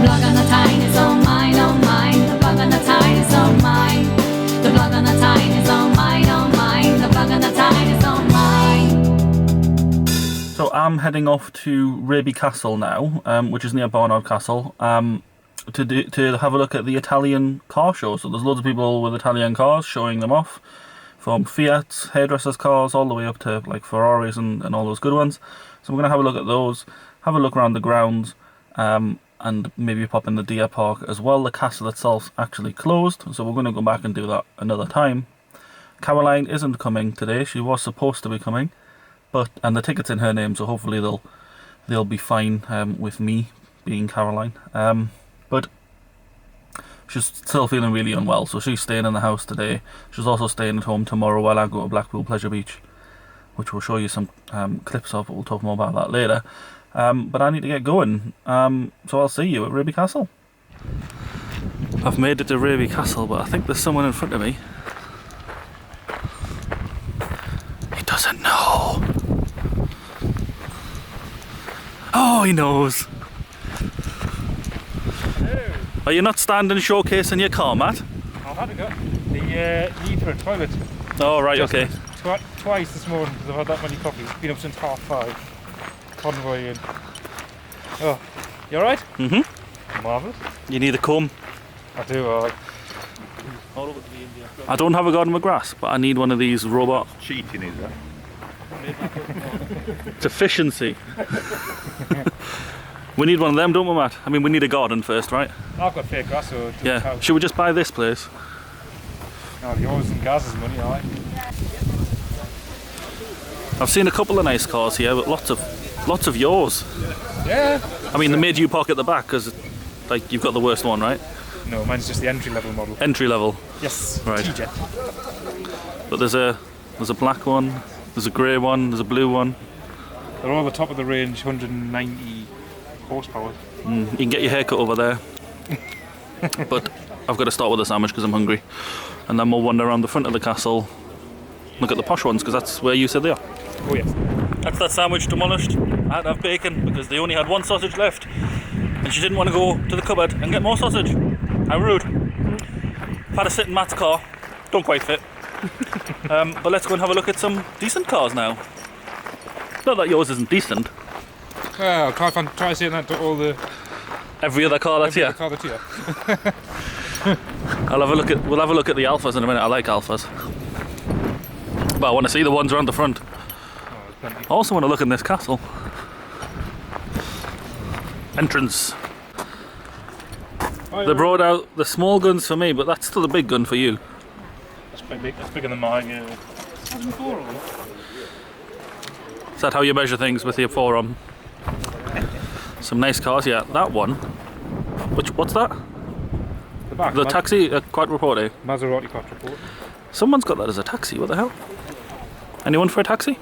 blog on the tide is all mine, oh mine. The blog on the tide is all mine. The blog on the tide is all mine, oh mine. The blog on the tide is all mine. So I'm heading off to Raby Castle now, which is near Barnard Castle, to have a look at the Italian car show. So there's loads of people with Italian cars showing them off, from Fiat, hairdressers' cars, all the way up to like Ferraris and all those good ones. So we're going to have a look at those, have a look around the grounds, and maybe pop in the deer park as well. The castle itself actually closed, so we're going to go back and do that another time. Caroline isn't coming today. She was supposed to be coming, and the ticket's in her name, so hopefully they'll be fine with me being Caroline. But she's still feeling really unwell, so she's staying in the house today. She's also staying at home tomorrow while I go to Blackpool Pleasure Beach, which we'll show you some clips of, but we'll talk more about that later. But I need to get going, so I'll see you at Raby Castle. I've made it to Raby Castle, but I think there's someone in front of me. He doesn't know. Oh, he knows. Hello. Are you not standing showcasing your car, Matt? I've had to go. The need for a toilet. Oh, right, okay. Twice this morning because I've had that many coffees. Been up since 5:30. Convoy in. Oh, you alright? Mm-hmm. Marvellous. You need a comb. I do, alright. I don't have a garden with grass, but I need one of these robot. Cheating, is that? It's efficiency. We need one of them, don't we, Matt? I mean, we need a garden first, right? I've got fake grass, so yeah. Should we just buy this place? No, yours and Gaz's money, alright. I've seen a couple of nice cars here, but lots of yours. Yeah. I mean, they made you park at the back because, like, you've got the worst one, right? No, mine's just the entry-level model. Entry level. Yes. Right. T-Jet. But there's a black one, there's a grey one, there's a blue one. They're all the top of the range, 190 horsepower. You can get your haircut over there. But I've got to start with a sandwich because I'm hungry, and then we'll wander around the front of the castle, look at the posh ones because that's where you said they are. Oh yes. That's that sandwich demolished. I had to have bacon because they only had one sausage left, and she didn't want to go to the cupboard and get more sausage. How rude. I've had to sit in Matt's car. Don't quite fit. But let's go and have a look at some decent cars now. Not that yours isn't decent. Well, try saying that to all the... Every other car that's here. Car that's here. We'll have a look at the Alphas in a minute. I like Alphas. But I want to see the ones around the front. I also want to look in this castle. Entrance. They brought out the small guns for me, but that's still a big gun for you. That's quite big. That's bigger than mine, yeah. Is that how you measure things, with your forearm? Some nice cars, yeah. That one. What's that? The back. The taxi, Quattroporte. Maserati Quattroporte. Someone's got that as a taxi. What the hell? Anyone for a taxi?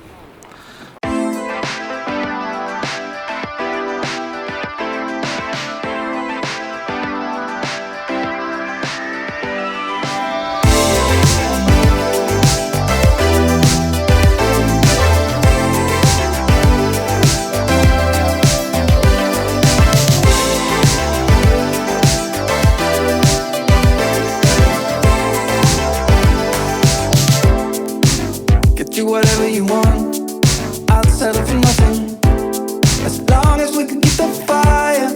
Whatever you want, I'll settle for nothing, as long as we can keep the fire.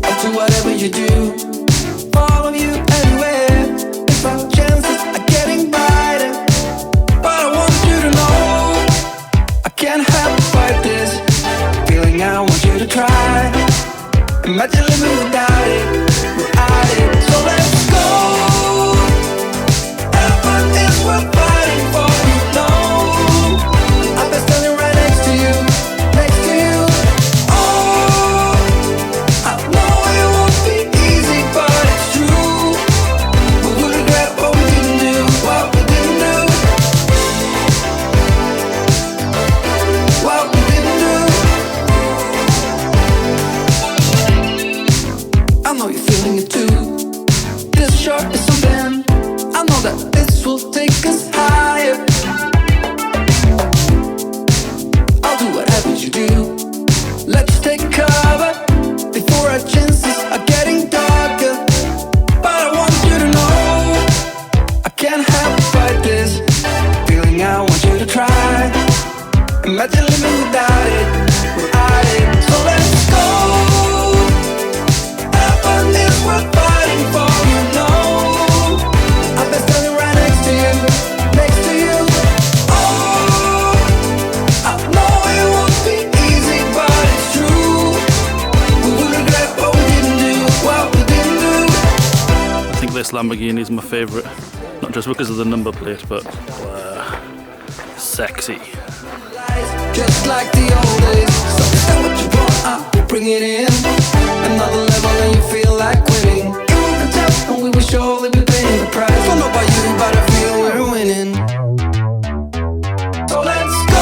I'll do whatever you do, follow you anywhere, if our chances are getting brighter. But I want you to know I can't help but fight this feeling. I want you to try. Imagine living without it, so let's go. We're fighting for you, no. I've been standing right next to you, Oh, I know it won't be easy, but it's true. We will regret what we didn't do, I know you're feeling it too. This short is something. I know that this will take us higher. I'll do whatever you do. Let's take a This Lamborghini is my favourite, not just because of the number plate, but sexy. Just like the old days. So is that what you want? I'll bring it in. Another level and you feel like winning. Give me the test and we will surely be paying the price. Don't know about you, but I feel we're winning. So let's go.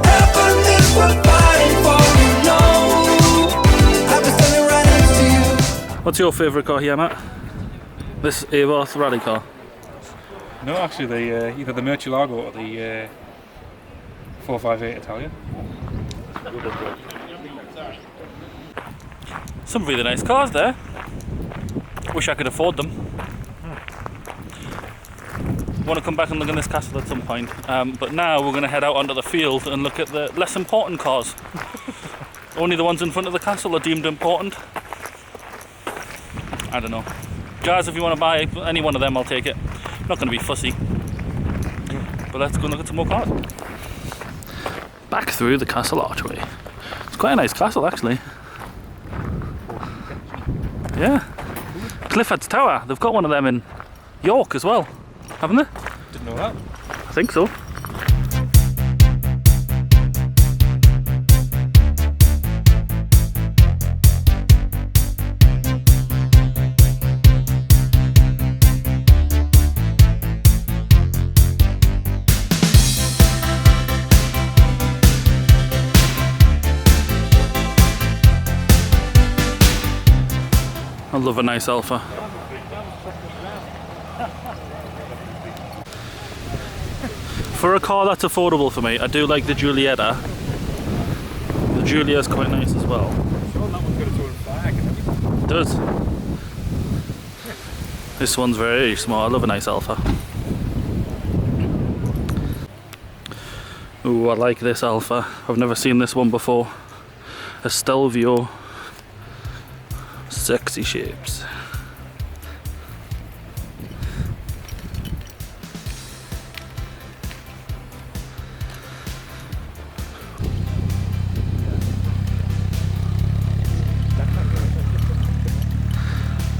Heaven is we're fighting for, you know. I'll be standing right next to you. What's your favourite car here, Matt? This Avarth rally car? No, actually, either the Murcielago or the 458 Italian. Some really nice cars there. Wish I could afford them. Want to come back and look at this castle at some point. But now we're going to head out onto the field and look at the less important cars. Only the ones in front of the castle are deemed important. I don't know. Guys, if you want to buy any one of them, I'll take it. Not going to be fussy. But let's go look at some more cars. Back through the castle archway. It's quite a nice castle, actually. Yeah. Clifford's Tower. They've got one of them in York as well, haven't they? Didn't know that. I think so. I love a nice Alpha. For a car that's affordable for me, I do like the Giulietta. The Giulia's quite nice as well. Sure, that one's got its own flag and everything. It does. This one's very small. I love a nice Alpha. Ooh, I like this Alpha. I've never seen this one before. A Stelvio. Sexy shapes.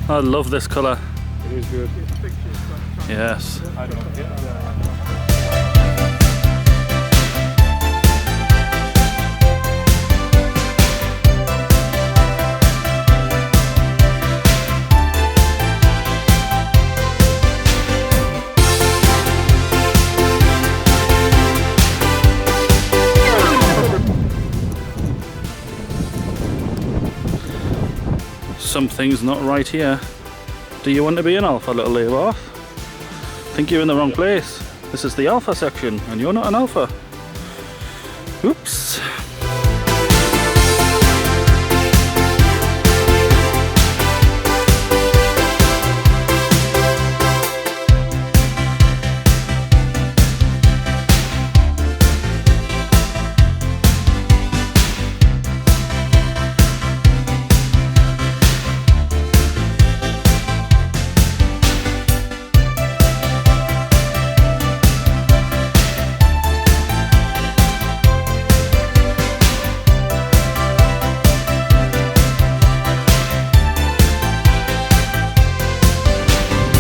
I love this colour. It is good. Yes. I don't know. Something's not right here. Do you want to be an Alpha, little Avarth? Think you're in the wrong place. This is the Alpha section, and you're not an Alpha. Oops.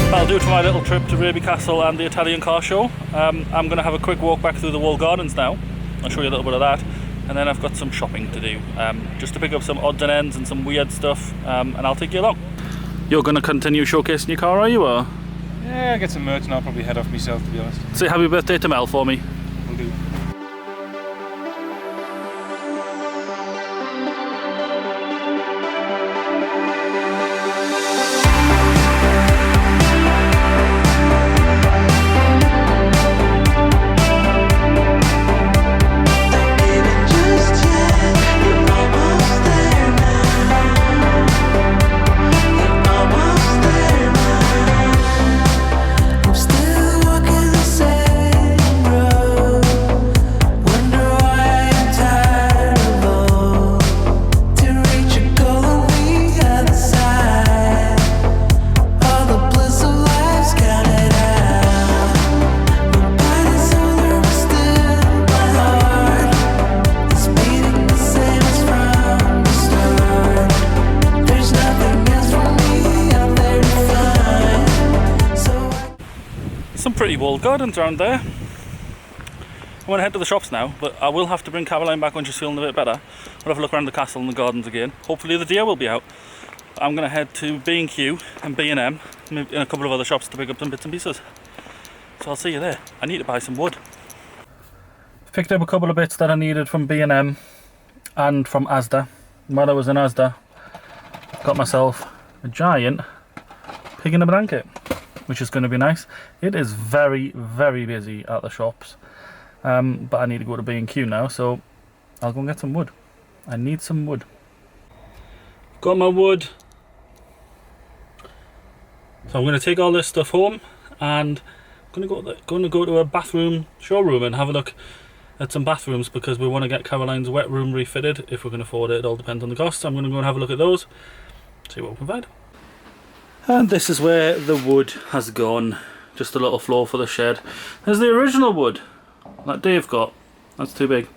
That'll do it for my little trip to Raby Castle and the Italian Car Show. I'm going to have a quick walk back through the walled gardens now. I'll show you a little bit of that, and then I've got some shopping to do, just to pick up some odds and ends and some weird stuff, and I'll take you along. You're going to continue showcasing your car, are you? Or? Yeah, I'll get some merch and I'll probably head off myself, to be honest. Say happy birthday to Mel for me. Will do. I'm still walking the same road. three walled gardens around there. I'm going to head to the shops now, but I will have to bring Caroline back when she's feeling a bit better. We'll have a look around the castle and the gardens again. Hopefully the deer will be out. I'm going to head to B&Q and B&M and a couple of other shops to pick up some bits and pieces. So I'll see you there. I need to buy some wood. Picked up a couple of bits that I needed from B&M and from Asda. While I was in Asda, got myself a giant pig in a blanket, which is going to be nice. It is very, very busy at the shops. But I need to go to B&Q now, so I'll go and get some wood. I need some wood. Got my wood. So I'm going to take all this stuff home and I'm going to go to a bathroom showroom and have a look at some bathrooms because we want to get Caroline's wet room refitted if we can afford it. It all depends on the cost. So I'm going to go and have a look at those, see what we can find. And this is where the wood has gone. Just a little floor for the shed. There's the original wood that Dave got. That's too big.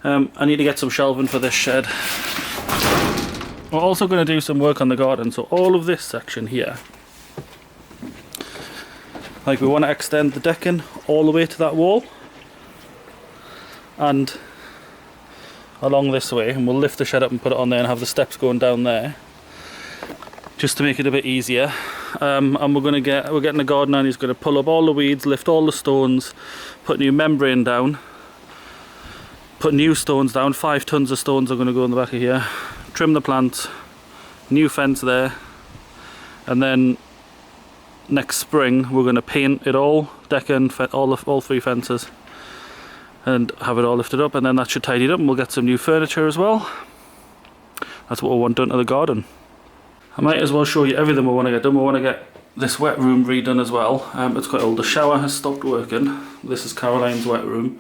I need to get some shelving for this shed. We're also going to do some work on the garden, so all of this section here, like we want to extend the decking all the way to that wall and along this way, and we'll lift the shed up and put it on there and have the steps going down there just to make it a bit easier. And we're getting a gardener and he's going to pull up all the weeds, lift all the stones, put new membrane down, put new stones down. 5 tons of stones are going to go in the back of here, trim the plants, new fence there, and then next spring we're going to paint it all, decking all 3 fences and have it all lifted up, and then that should tidy it up and we'll get some new furniture as well. That's what we want done to the garden. I might as well show you everything we want to get done. We want to get this wet room redone as well. It's quite old. The shower has stopped working. This is Caroline's wet room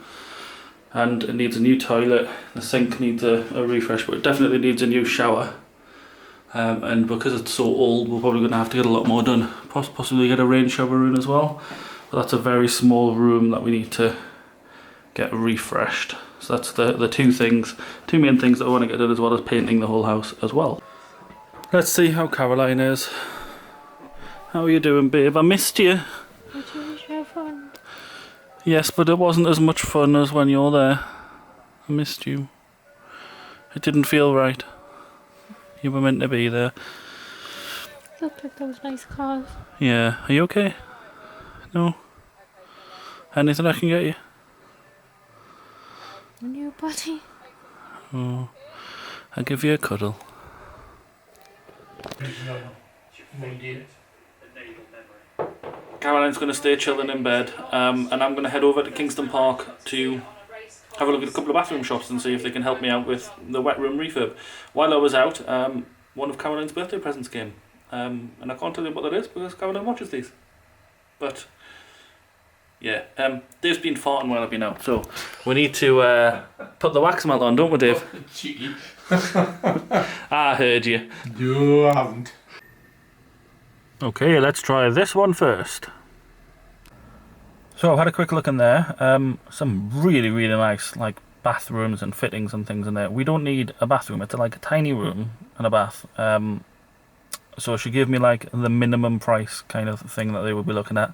and it needs a new toilet. The sink needs a refresh, but it definitely needs a new shower. And because it's so old, we're probably going to have to get a lot more done. Possibly get a rain shower in as well. But that's a very small room that we need to get refreshed. So that's the two main things that I want to get done, as well as painting the whole house as well. Let's see how Caroline is. How are you doing, babe? I missed you. Did you have fun? Yes, but it wasn't as much fun as when you're there. I missed you. It didn't feel right. You were meant to be there. Looked like those nice cars. Yeah. Are you okay? No? Anything I can get you? A new buddy. Oh, I'll give you a cuddle. Caroline's going to stay chilling in bed, and I'm going to head over to Kingston Park to have a look at a couple of bathroom shops and see if they can help me out with the wet room refurb. While I was out, one of Caroline's birthday presents came, and I can't tell you what that is because Caroline watches these. But yeah, Dave's been farting while I've been out, so we need to put the wax melt on, don't we, Dave? Cheeky. I heard you. No, I haven't. Okay, let's try this one first. So I've had a quick look in there. Some really, really nice like bathrooms and fittings and things in there. We don't need a bathroom. It's like a tiny room and a bath. So she gave me like the minimum price kind of thing that they would be looking at,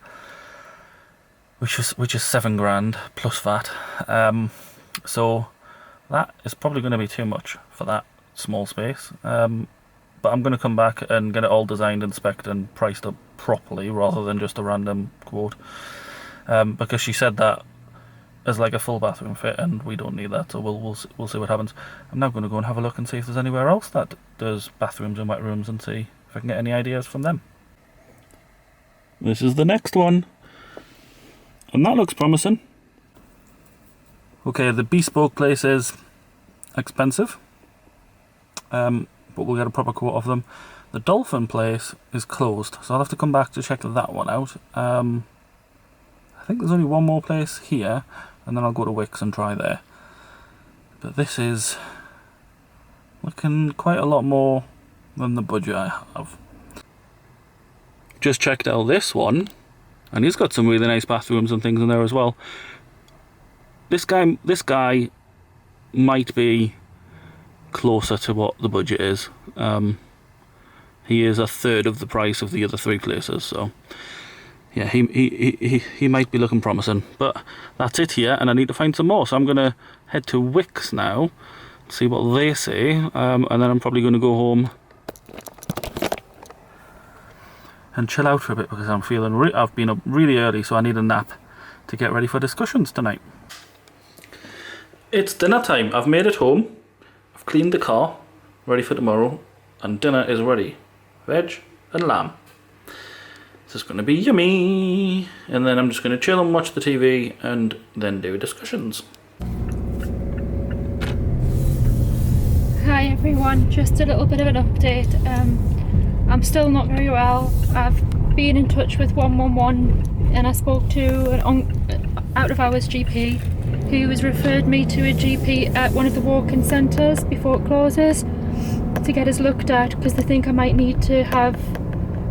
which is £7,000 plus VAT. So that is probably going to be too much for that small space. But I'm going to come back and get it all designed, inspected and priced up properly rather than just a random quote. Because she said that as like a full bathroom fit and we don't need that, so we'll see what happens. I'm now going to go and have a look and see if there's anywhere else that does bathrooms and wet rooms and see if I can get any ideas from them. This is the next one. And that looks promising. Okay, the bespoke place is expensive, but we'll get a proper quote of them. The dolphin place is closed, so I'll have to come back to check that one out. I think there's only one more place here, and then I'll go to Wickes and try there. But this is looking quite a lot more than the budget I have. Just checked out this one, and he's got some really nice bathrooms and things in there as well. This guy might be closer to what the budget is. He is a third of the price of the other 3 places, so yeah, he might be looking promising. But that's it here, and I need to find some more. So I'm going to head to Wix now, see what they say, and then I'm probably going to go home and chill out for a bit because I'm feeling I've been up really early, so I need a nap to get ready for discussions tonight. It's dinner time. I've made it home. I've cleaned the car, ready for tomorrow, and dinner is ready. Veg and lamb. This is going to be yummy. And then I'm just going to chill and watch the TV and then do discussions. Hi everyone, just a little bit of an update. I'm still not very well. I've been in touch with 111 and I spoke to an out of hours GP who has referred me to a GP at one of the walk-in centres before it closes to get us looked at because they think I might need to have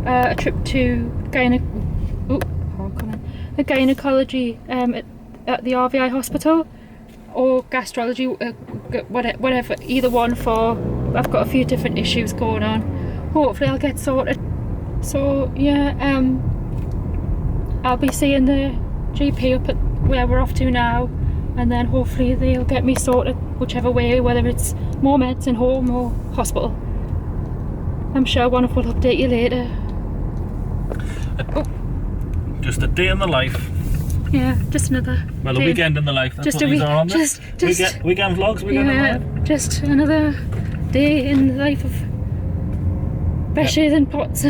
a trip to gynecology at the RVI hospital or gastrology, whatever, either one for, I've got a few different issues going on. Hopefully I'll get sorted. So yeah, I'll be seeing the GP up at where we're off to now, and then hopefully they'll get me sorted whichever way, whether it's more meds in home or hospital. I'm sure one of will update you later. Just a day in the life. Yeah, just another Well, day. a weekend in the life. That's Just what a these week. are on there. Just Weekend vlogs. Weekend in the yeah, life. just another day in the life of Beshes and Pots.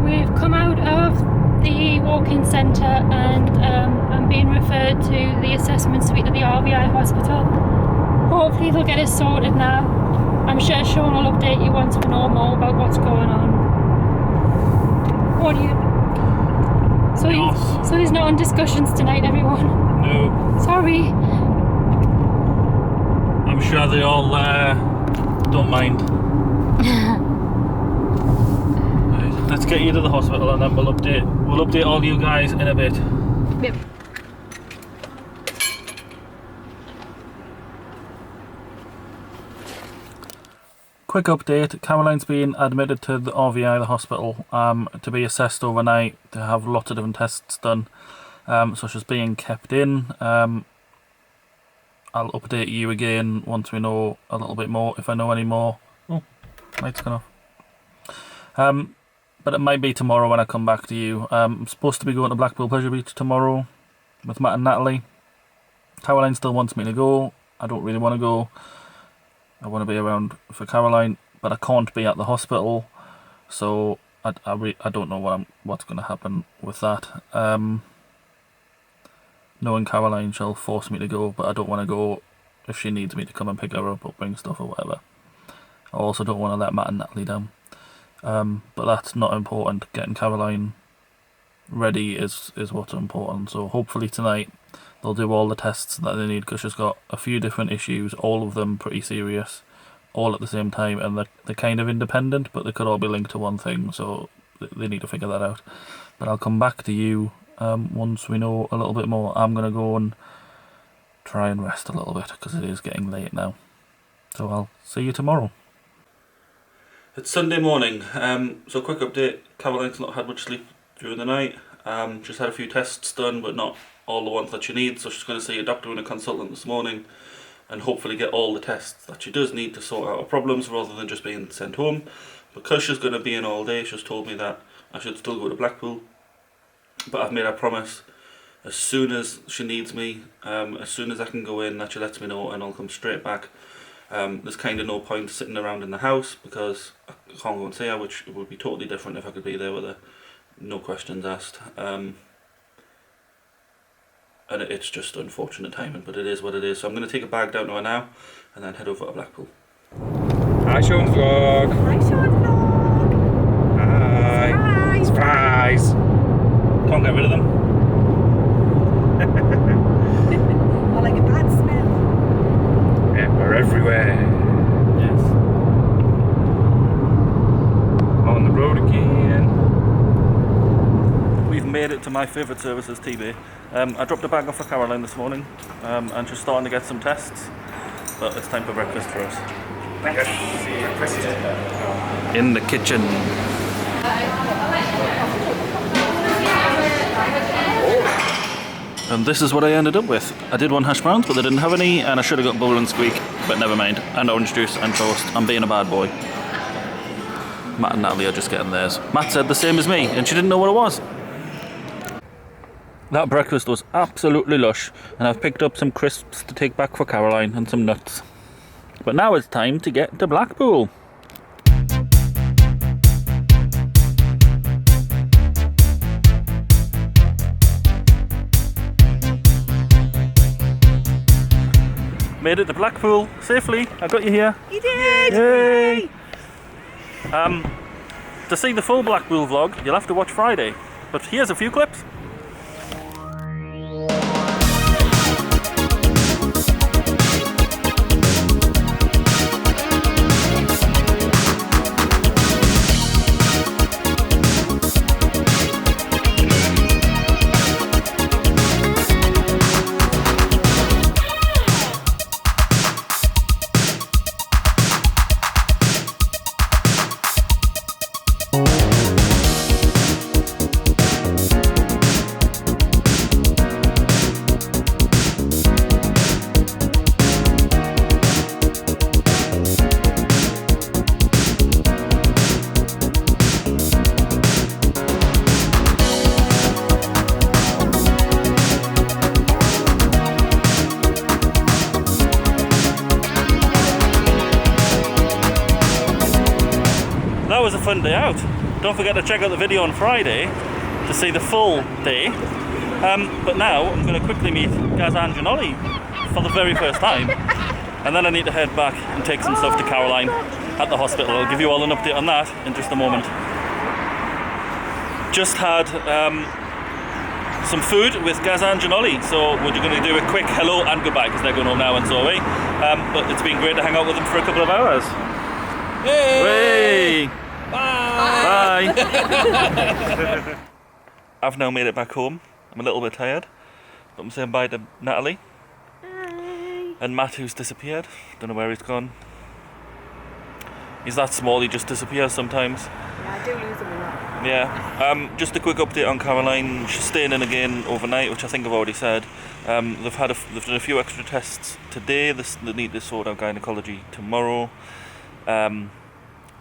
We've come out of the walk-in centre and I'm being referred to the assessment suite at the RVI hospital. Hopefully they'll get us sorted now. I'm sure Shaun will update you once we know more about what's going on. What do you? So he's not on discussions tonight, everyone. No. Sorry. I'm sure they all don't mind. Right, let's get you to the hospital and then we'll update all you guys in a bit. Yep. Quick update, Caroline's been admitted to the RVI, the hospital, to be assessed overnight, to have lots of different tests done. So she's being kept in. I'll update you again once we know a little bit more, if I know any more. Oh, light's gone off. But it might be tomorrow when I come back to you. I'm supposed to be going to Blackpool Pleasure Beach tomorrow with Matt and Natalie. Caroline still wants me to go. I don't really want to go. I want to be around for Caroline, but I can't be at the hospital, so I don't know what's going to happen with that. Knowing Caroline, she'll force me to go, but I don't want to go if she needs me to come and pick her up or bring stuff or whatever. I also don't want to let Matt and Natalie down. But that's not important. Getting Caroline ready is what's important. So hopefully tonight they'll do all the tests that they need, because she's got a few different issues, all of them pretty serious, all at the same time, and they're kind of independent, but they could all be linked to one thing, so they need to figure that out. But I'll come back to you once we know a little bit more. I'm going to go and try and rest a little bit, because it is getting late now. So I'll see you tomorrow. It's Sunday morning, so quick update, Caroline's not had much sleep during the night. Just had a few tests done, but not all the ones that she needs, so she's going to see a doctor and a consultant this morning and hopefully get all the tests that she does need to sort out her problems rather than just being sent home. Because she's going to be in all day, she's told me that I should still go to Blackpool, but I've made her promise as soon as she needs me, as soon as I can go in, that she lets me know and I'll come straight back. There's kind of no point sitting around in the house because I can't go and see her, which would be totally different if I could be there with her, no questions asked. And it's just unfortunate timing, but it is what it is. So I'm going to take a bag down to her now and then head over to Blackpool. Hi, Shaun's vlog. Hi, Shaun vlog. Hi. Surprise. Surprise. Can't get rid of them. I like a bad smell. Yeah, we're everywhere. Yes. On the road again. We've made it to my favourite services, TB. I dropped a bag off for Caroline this morning, and she's starting to get some tests, but it's time for breakfast for us. Breakfast. In the kitchen. And this is what I ended up with. I did want hash browns, but they didn't have any, and I should have got bubble and squeak, but never mind. And orange juice and toast. I'm being a bad boy. Matt and Natalie are just getting theirs. Matt said the same as me, and she didn't know what it was. That breakfast was absolutely lush, and I've picked up some crisps to take back for Caroline and some nuts. But now it's time to get to Blackpool. Made it to Blackpool safely. I got you here. You did! Yay! To see the full Blackpool vlog, you'll have to watch Friday. But here's a few clips. That was a fun day out. Don't forget to check out the video on Friday to see the full day. But now I'm going to quickly meet Gaz and Janolly for the very first time. And then I need to head back and take some stuff to Caroline at the hospital. I'll give you all an update on that in just a moment. Just had some food with Gaz and Janolly, so we're going to do a quick hello and goodbye because they're going home now and so are we. But it's been great to hang out with them for a couple of hours. Hey! Bye! Bye! I've now made it back home. I'm a little bit tired, but I'm saying bye to Natalie. Hi. And Matt, who's disappeared. Don't know where he's gone. He's that small, he just disappears sometimes. Yeah, I do lose them a lot. Yeah. Just a quick update on Caroline. She's staying in again overnight, which I think I've already said. They've done a few extra tests today. They need to sort out gynecology tomorrow.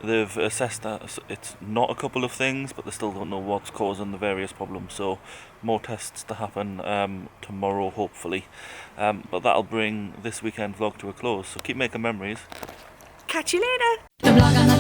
They've assessed that it's not a couple of things, but they still don't know what's causing the various problems. So more tests to happen tomorrow, hopefully. But that'll bring this weekend vlog to a close. So keep making memories. Catch you later. The blog on